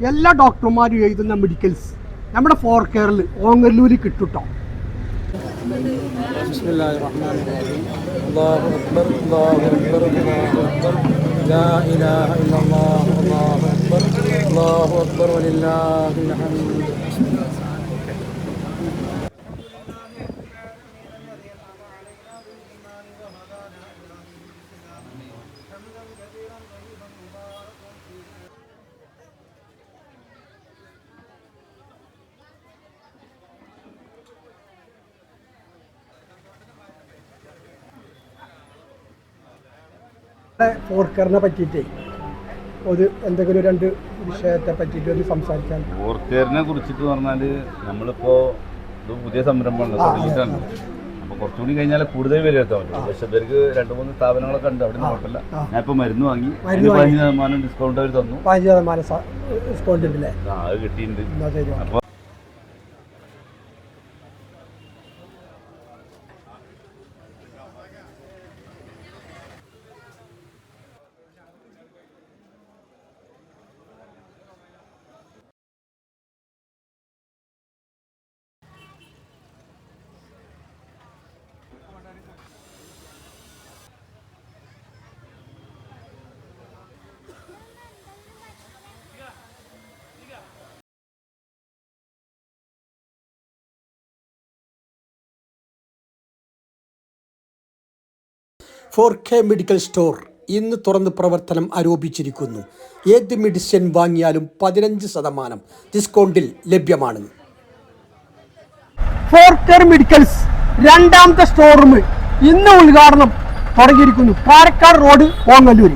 എല്ലാ ഡോക്ടർമാരും എഴുതുന്ന മെഡിക്കൽസ് നമ്മുടെ ഫോർ കെയറിൽ ഓങ്ങല്ലൂരിൽ കിട്ടുട്ടോ. ബിസ്മില്ലാഹിർറഹ്മാനിർറഹീം. അല്ലാഹു അക്ബർ അല്ലാഹു അക്ബർ അല്ലാഹു അക്ബർ ലാ ഇലാഹ ഇല്ലല്ലാഹ് അല്ലാഹു അക്ബർ അല്ലാഹു അക്ബർ വലില്ലാഹിൽ ഹംദ്. ഫോർ കെയറിനെ പറ്റിയിട്ടേ എന്തെങ്കിലും രണ്ട് വിഷയത്തെ പറ്റിയിട്ട് ഒരു സംസാരിക്കാൻ. ഫോർ കെയറിനെ കുറിച്ചിട്ട് പറഞ്ഞാൽ നമ്മളിപ്പോൾ ഇത് പുതിയ സംരംഭമാണ് തുടങ്ങിയിട്ടാണ്. അപ്പോൾ കുറച്ചുകൂടി കഴിഞ്ഞാൽ കൂടുതൽ പേര് എത്താൻ പറ്റും. പക്ഷേ പേർക്ക് 2-3 സ്ഥാപനങ്ങളൊക്കെ ഉണ്ട്. അവിടെ കുഴപ്പമില്ല. ഞാൻ ഇപ്പോൾ മരുന്ന് വാങ്ങി 15% ഡിസ്കൗണ്ട് അവർ തന്നു. 15% ഡിസ്കൗണ്ട് ഉണ്ടല്ലേ? അത് കിട്ടിയിട്ടുണ്ട്. അപ്പോൾ ഫോർ കെ മെഡിക്കൽ സ്റ്റോർ ഇന്ന് തുറന്ന് പ്രവർത്തനം ആരംഭിച്ചിരിക്കുന്നു. ഏത് മെഡിസിൻ വാങ്ങിയാലും 15% ഡിസ്കൗണ്ടിൽ ലഭ്യമാണ്. ഫോർ കെയർ മെഡിക്കൽസ് രണ്ടാമത്തെ സ്റ്റോർ റൂം ഇന്ന് ഉദ്ഘാടനം തുടങ്ങിയിരിക്കുന്നു. പാലക്കാട് റോഡ് ഓങ്ങല്ലൂർ.